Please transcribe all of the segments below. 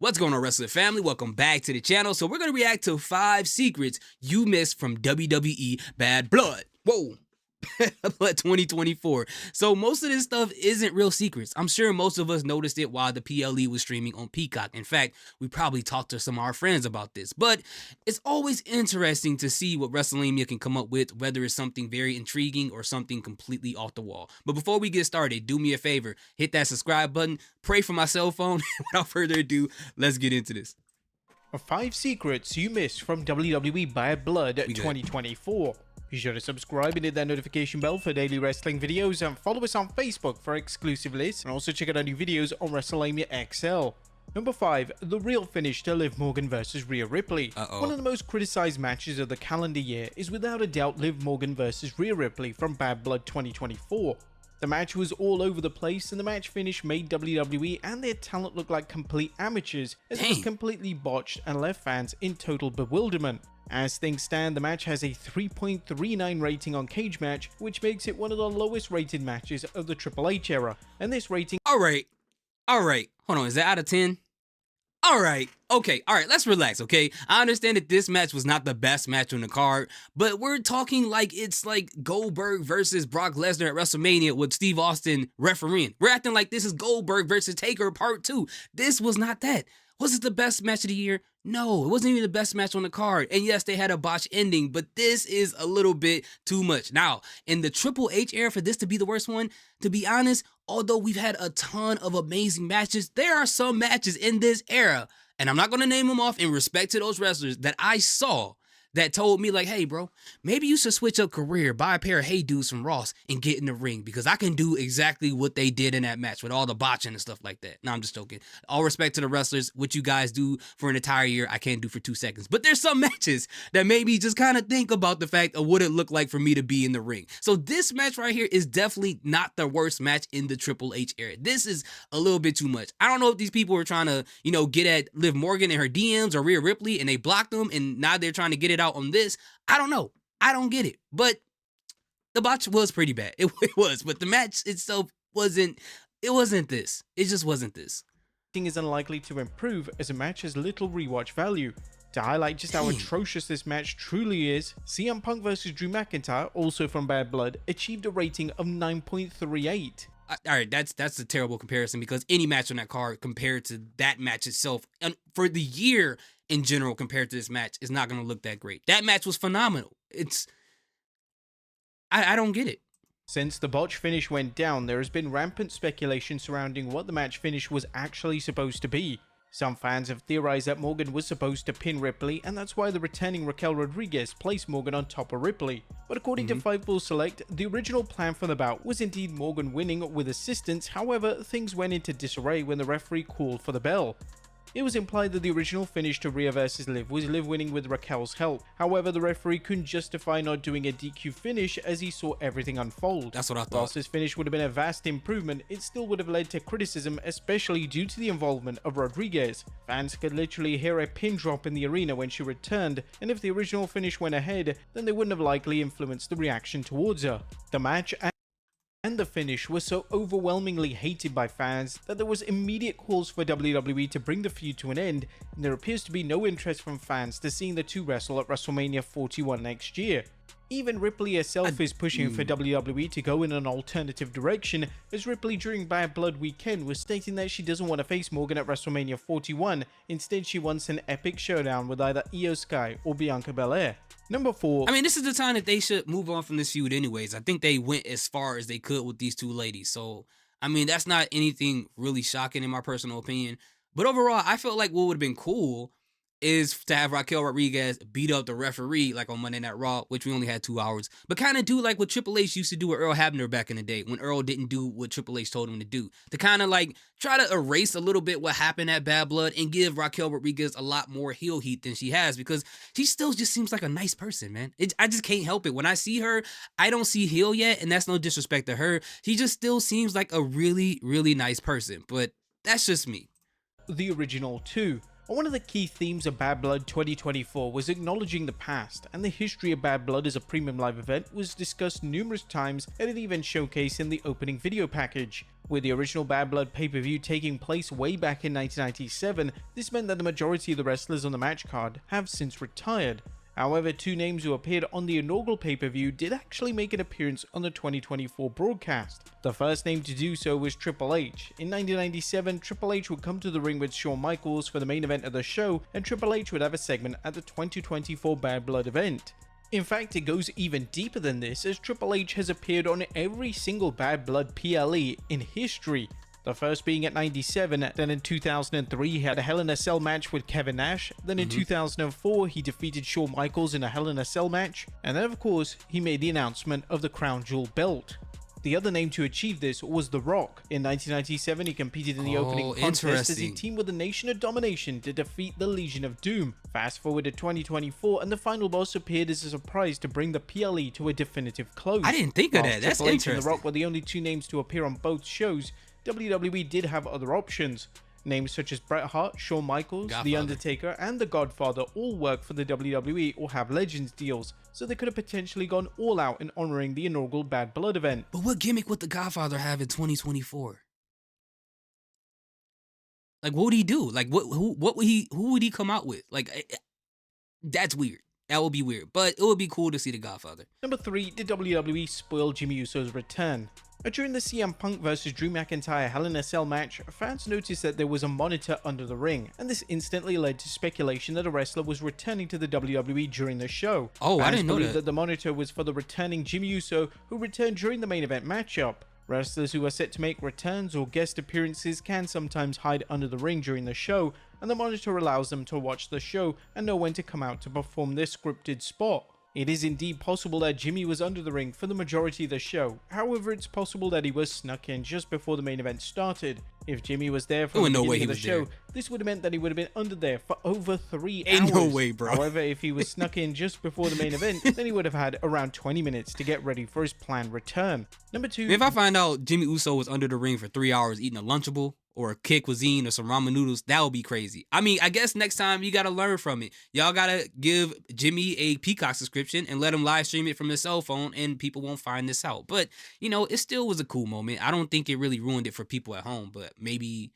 What's going on, wrestling family? Welcome back to the channel. So we're going to react to 5 secrets you missed from WWE Bad Blood. Whoa. Blood 2024. So most of this stuff isn't real secrets. I'm sure most of us noticed it while the PLE was streaming on Peacock. In fact, we probably talked to some of our friends about this. But it's always interesting to see what WrestleMania can come up with, whether it's something very intriguing or something completely off the wall. But before we get started, do me a favor, hit that subscribe button, pray for my cell phone. Without further ado, let's get into this. 5 secrets you missed from WWE Bad Blood 2024. Be sure to subscribe and hit that notification bell for daily wrestling videos, and follow us on Facebook for exclusive lists, and also check out our new videos on WrestleMania XL. Number 5, the real finish to Liv Morgan vs Rhea Ripley. One of the most criticized matches of the calendar year is without a doubt Liv Morgan vs Rhea Ripley from Bad Blood 2024. The match was all over the place, and the match finish made WWE and their talent look like complete amateurs, as it was completely botched and left fans in total bewilderment. As things stand, the match has a 3.39 rating on Cage Match, which makes it one of the lowest rated matches of the Triple H era. And this rating... Alright. Hold on, is that out of 10? Alright, let's relax, okay? I understand that this match was not the best match on the card, but we're talking like it's like Goldberg versus Brock Lesnar at WrestleMania with Steve Austin refereeing. We're acting like this is Goldberg versus Taker Part 2. This was not that. Was it the best match of the year? No, it wasn't even the best match on the card. And yes, they had a botched ending, but this is a little bit too much. Now, in the Triple H era, for this to be the worst one, to be honest, although we've had a ton of amazing matches, there are some matches in this era, and I'm not going to name them off in respect to those wrestlers, that I saw that told me like, hey bro, maybe you should switch up career, buy a pair of Hey Dudes from Ross and get in the ring, because I can do exactly what they did in that match with all the botching and stuff like that. No, I'm just joking. All respect to the wrestlers. What you guys do for an entire year, I can't do for 2 seconds. But there's some matches that made me just kind of think about the fact of what it looked like for me to be in the ring. So this match right here is definitely not the worst match in the Triple H era. This is a little bit too much. I don't know if these people were trying to, get at Liv Morgan and her DMs or Rhea Ripley and they blocked them, and now they're trying to get it out on this. I don't know. I don't get it. But the botch was pretty bad. It was. But the match itself wasn't this. It just wasn't this. Is unlikely to improve, as a match has little rewatch value. To highlight just how atrocious this match truly is, CM Punk vs Drew McIntyre, also from Bad Blood, achieved a rating of 9.38. Alright, that's a terrible comparison, because any match on that card compared to that match itself, and for the year in general compared to this match, is not going to look that great. That match was phenomenal. I don't get it. Since the botch finish went down, there has been rampant speculation surrounding what the match finish was actually supposed to be. Some fans have theorized that Morgan was supposed to pin Ripley, and that's why the returning Raquel Rodriguez placed Morgan on top of Ripley. But according to Fightful Select, the original plan for the bout was indeed Morgan winning with assistance. However, things went into disarray when the referee called for the bell. It was implied that the original finish to Rhea vs Liv was Liv winning with Raquel's help. However, the referee couldn't justify not doing a DQ finish as he saw everything unfold. That's what I thought. Whilst this finish would have been a vast improvement, it still would have led to criticism, especially due to the involvement of Rodriguez. Fans could literally hear a pin drop in the arena when she returned, and if the original finish went ahead, then they wouldn't have likely influenced the reaction towards her. The match and the finish was so overwhelmingly hated by fans that there was immediate calls for WWE to bring the feud to an end, and there appears to be no interest from fans to seeing the two wrestle at WrestleMania 41 next year. Even Ripley herself is pushing for WWE to go in an alternative direction, as Ripley during Bad Blood weekend was stating that she doesn't want to face Morgan at WrestleMania 41, instead she wants an epic showdown with either Io Sky or Bianca Belair. Number 4. I mean, this is the time that they should move on from this feud anyways. I think they went as far as they could with these two ladies. So, I mean, that's not anything really shocking in my personal opinion. But overall, I felt like what would have been cool is to have Raquel Rodriguez beat up the referee like on Monday Night Raw, which we only had 2 hours, but kind of do like what Triple H used to do with Earl Hebner back in the day when Earl didn't do what Triple H told him to do, to kind of like try to erase a little bit what happened at Bad Blood and give Raquel Rodriguez a lot more heel heat than she has, because she still just seems like a nice person, man. I just can't help it. When I see her, I don't see heel yet, and that's no disrespect to her. She just still seems like a really, really nice person, but that's just me. The original 2. One of the key themes of Bad Blood 2024 was acknowledging the past, and the history of Bad Blood as a premium live event was discussed numerous times and it even showcased in the opening video package. With the original Bad Blood pay-per-view taking place way back in 1997, this meant that the majority of the wrestlers on the match card have since retired. However, two names who appeared on the inaugural pay-per-view did actually make an appearance on the 2024 broadcast. The first name to do so was Triple H. In 1997, Triple H would come to the ring with Shawn Michaels for the main event of the show, and Triple H would have a segment at the 2024 Bad Blood event. In fact, it goes even deeper than this, as Triple H has appeared on every single Bad Blood PLE in history. The first being at 97, then in 2003 he had a Hell in a Cell match with Kevin Nash, then in 2004 he defeated Shawn Michaels in a Hell in a Cell match, and then of course he made the announcement of the Crown Jewel belt. The other name to achieve this was The Rock. In 1997 he competed in the opening contest as he teamed with the Nation of Domination to defeat the Legion of Doom. Fast forward to 2024 and the final boss appeared as a surprise to bring the PLE to a definitive close. I didn't think of that. That's Triple H interesting. and The Rock were the only two names to appear on both shows. WWE did have other options. Names such as Bret Hart, Shawn Michaels, The Undertaker, and The Godfather all work for the WWE or have Legends deals, so they could have potentially gone all out in honoring the inaugural Bad Blood event. But what gimmick would The Godfather have in 2024? Like, what would he do? Like, who would he come out with? Like, that's weird. That would be weird, but it would be cool to see The Godfather. Number 3, did WWE spoil Jimmy Uso's return? During the CM Punk vs Drew McIntyre Hell in a Cell match, fans noticed that there was a monitor under the ring, and this instantly led to speculation that a wrestler was returning to the WWE during the show. Oh, I didn't know that the monitor was for the returning Jimmy Uso, who returned during the main event matchup. Wrestlers who are set to make returns or guest appearances can sometimes hide under the ring during the show, and the monitor allows them to watch the show and know when to come out to perform their scripted spot. It is indeed possible that Jimmy was under the ring for the majority of the show, however it's possible that he was snuck in just before the main event started. If Jimmy was there from the beginning of the show, this would have meant that he would have been under there for over 3 hours. Ain't no way, bro. However, if he was snuck in just before the main event, then he would have had around 20 minutes to get ready for his planned return. Number 2. If I find out Jimmy Uso was under the ring for 3 hours eating a Lunchable or a kid cuisine or some ramen noodles, that would be crazy. I mean, I guess next time you gotta learn from it. Y'all gotta give Jimmy a Peacock subscription and let him live stream it from his cell phone, and people won't find this out. But, you know, it still was a cool moment. I don't think it really ruined it for people at home, but maybe...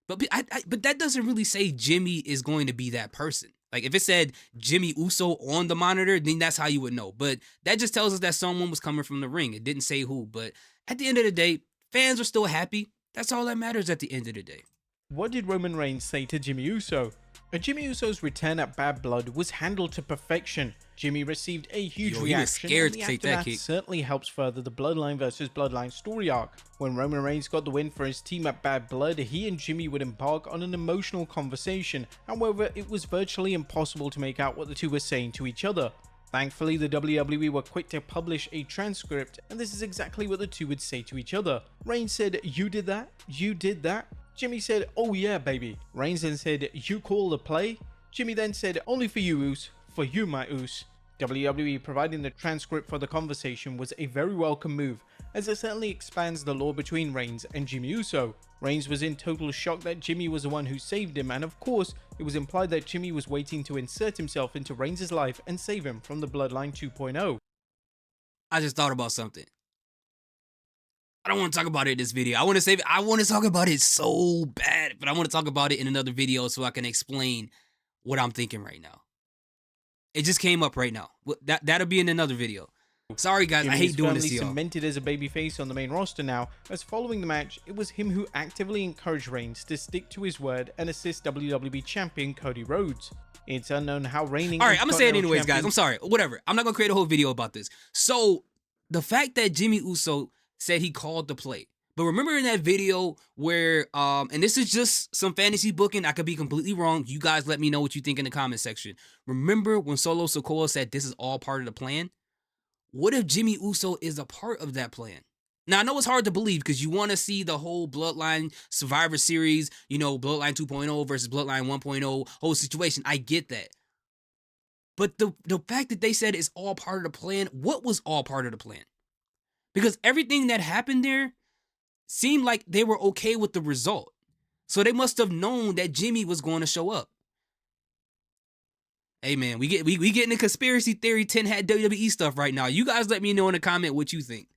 But that doesn't really say Jimmy is going to be that person. Like, if it said Jimmy Uso on the monitor, then that's how you would know. But that just tells us that someone was coming from the ring. It didn't say who. But at the end of the day, fans are still happy. That's all that matters at the end of the day. What did Roman Reigns say to Jimmy Uso? Jimmy Uso's return at Bad Blood was handled to perfection. Jimmy received a huge reaction, he was scared and to the take that aftermath kick. certainly helps further the Bloodline vs Bloodline story arc. When Roman Reigns got the win for his team at Bad Blood, he and Jimmy would embark on an emotional conversation. However, it was virtually impossible to make out what the two were saying to each other. Thankfully, the WWE were quick to publish a transcript, and this is exactly what the two would say to each other. Reigns said, "You did that? You did that?" Jimmy said, "Oh yeah, baby." Reigns then said, "You call the play?" Jimmy then said, "Only for you, Oos. For you, my Oos." WWE providing the transcript for the conversation was a very welcome move, as it certainly expands the lore between Reigns and Jimmy Uso. Reigns was in total shock that Jimmy was the one who saved him, and of course, it was implied that Jimmy was waiting to insert himself into Reigns' life and save him from the Bloodline 2.0. I just thought about something. I don't want to talk about it in this video. I want to save it. I want to talk about it so bad, but I want to talk about it in another video so I can explain what I'm thinking right now. It just came up right now. That'll be in another video. Sorry guys, I hate doing this to y'all. Cemented as a babyface on the main roster now, as following the match, it was him who actively encouraged Reigns to stick to his word and assist WWE Champion Cody Rhodes. It's unknown how reigning... Alright, I'm gonna say it anyways, guys. I'm sorry. Whatever. I'm not gonna create a whole video about this. So, the fact that Jimmy Uso said he called the play. But remember in that video where, and this is just some fantasy booking, I could be completely wrong. You guys let me know what you think in the comment section. Remember when Solo Sikoa said this is all part of the plan? What if Jimmy Uso is a part of that plan? Now, I know it's hard to believe because you want to see the whole Bloodline Survivor Series, you know, Bloodline 2.0 versus Bloodline 1.0 whole situation. I get that. But the fact that they said it's all part of the plan, what was all part of the plan? Because everything that happened there seemed like they were okay with the result. So they must have known that Jimmy was going to show up. Hey man, we getting the conspiracy theory 10 hat WWE stuff right now. You guys let me know in the comment what you think.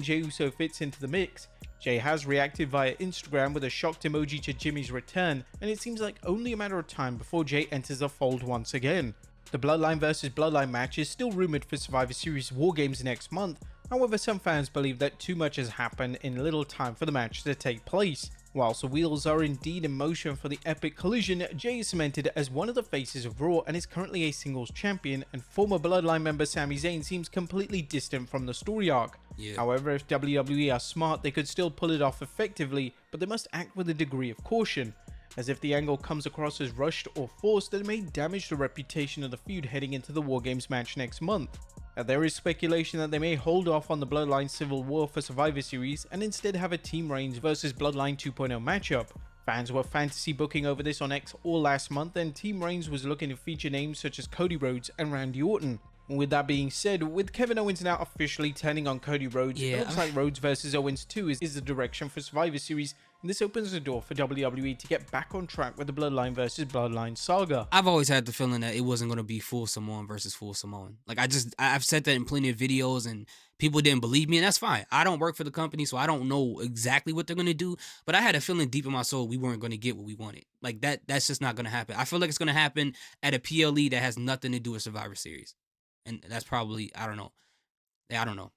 Jey Uso fits into the mix. Jey has reacted via Instagram with a shocked emoji to Jimmy's return, and it seems like only a matter of time before Jey enters the fold once again. The Bloodline vs Bloodline match is still rumored for Survivor Series War Games next month. However, some fans believe that too much has happened in little time for the match to take place. Whilst the wheels are indeed in motion for the epic collision, Jey is cemented as one of the faces of Raw and is currently a singles champion, and former Bloodline member Sami Zayn seems completely distant from the story arc. Yeah. However, if WWE are smart, they could still pull it off effectively, but they must act with a degree of caution, as if the angle comes across as rushed or forced, then it may damage the reputation of the feud heading into the War Games match next month. There is speculation that they may hold off on the Bloodline Civil War for Survivor Series and instead have a Team Reigns vs Bloodline 2.0 matchup. Fans were fantasy booking over this on X all last month, and Team Reigns was looking to feature names such as Cody Rhodes and Randy Orton. With that being said, with Kevin Owens now officially turning on Cody Rhodes, it looks like Rhodes vs Owens 2 is the direction for Survivor Series, and this opens the door for WWE to get back on track with the Bloodline vs Bloodline saga. I've always had the feeling that it wasn't going to be full Samoan versus full Samoan. Like, I've said that in plenty of videos and people didn't believe me, and that's fine. I don't work for the company, so I don't know exactly what they're going to do, but I had a feeling deep in my soul we weren't going to get what we wanted. Like, that's just not going to happen. I feel like it's going to happen at a PLE that has nothing to do with Survivor Series. And that's probably, I don't know. I don't know.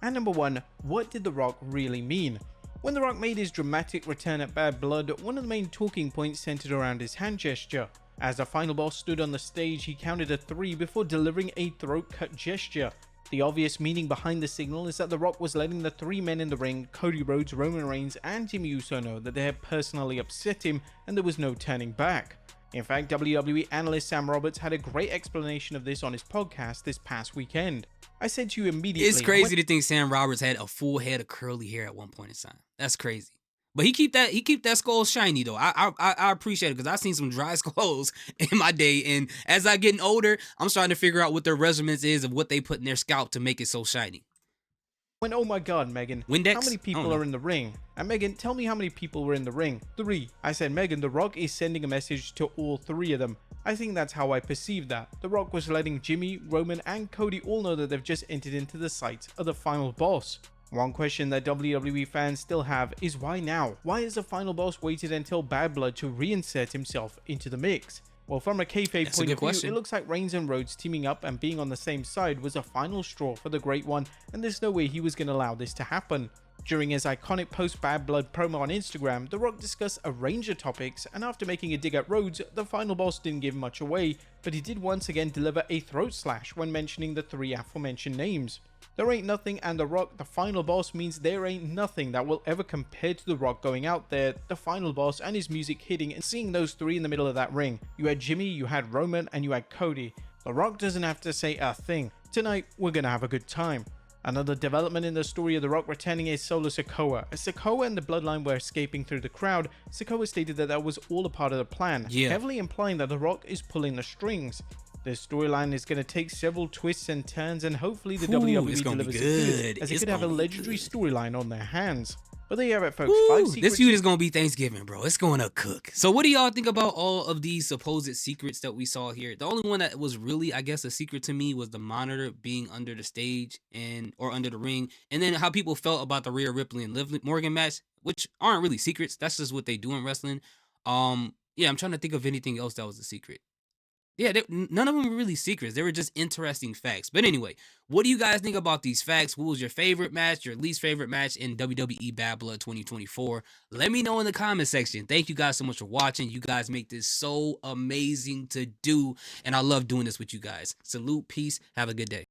And number 1, what did The Rock really mean? When The Rock made his dramatic return at Bad Blood, one of the main talking points centered around his hand gesture. As the final boss stood on the stage, he counted to 3 before delivering a throat cut gesture. The obvious meaning behind the signal is that The Rock was letting the 3 men in the ring, Cody Rhodes, Roman Reigns, and Jimmy Uso, know that they had personally upset him and there was no turning back. In fact, WWE analyst Sam Roberts had a great explanation of this on his podcast this past weekend. I said to you immediately... It's crazy to think Sam Roberts had a full head of curly hair at one point in time. That's crazy. But he keep that skull shiny though. I appreciate it because I've seen some dry skulls in my day, and as I getting older, I'm starting to figure out what their regimen is of what they put in their scalp to make it so shiny. When, oh my god, Megan, Windex? how many people are in the ring? And Megan, tell me how many people were in the ring. 3. I said, Megan, The Rock is sending a message to all 3 of them. I think that's how I perceived that. The Rock was letting Jimmy, Roman, and Cody all know that they've just entered into the sight of the final boss. One question that WWE fans still have is why now? Why has the final boss waited until Bad Blood to reinsert himself into the mix? Well, from a kayfabe point of view, it looks like Reigns and Rhodes teaming up and being on the same side was a final straw for the Great One, and there's no way he was going to allow this to happen. During his iconic post-Bad Blood promo on Instagram, The Rock discussed a range of topics, and after making a dig at Rhodes, the final boss didn't give much away, but he did once again deliver a throat slash when mentioning the 3 aforementioned names. There ain't nothing, and The Rock, the final boss, means there ain't nothing that will ever compare to The Rock going out there, the final boss, and his music hitting and seeing those 3 in the middle of that ring. You had Jimmy, you had Roman, and you had Cody. The Rock doesn't have to say a thing. Tonight, we're gonna have a good time. Another development in the story of The Rock returning is Solo Sikoa. As Sikoa and the Bloodline were escaping through the crowd, Sikoa stated that was all a part of the plan, heavily implying that The Rock is pulling the strings. This storyline is going to take several twists and turns, and hopefully the WWE delivers it good, as it could have a legendary storyline on their hands. But there you have it, folks. 5 secrets. This feud is going to be Thanksgiving, bro. It's going to cook. So what do y'all think about all of these supposed secrets that we saw here? The only one that was really, I guess, a secret to me was the monitor being under the stage or under the ring. And then how people felt about the Rhea Ripley and Liv Morgan match, which aren't really secrets. That's just what they do in wrestling. Yeah, I'm trying to think of anything else that was a secret. Yeah, none of them were really secrets. They were just interesting facts. But anyway, what do you guys think about these facts? What was your favorite match, your least favorite match in WWE Bad Blood 2024? Let me know in the comment section. Thank you guys so much for watching. You guys make this so amazing to do, and I love doing this with you guys. Salute, peace, have a good day.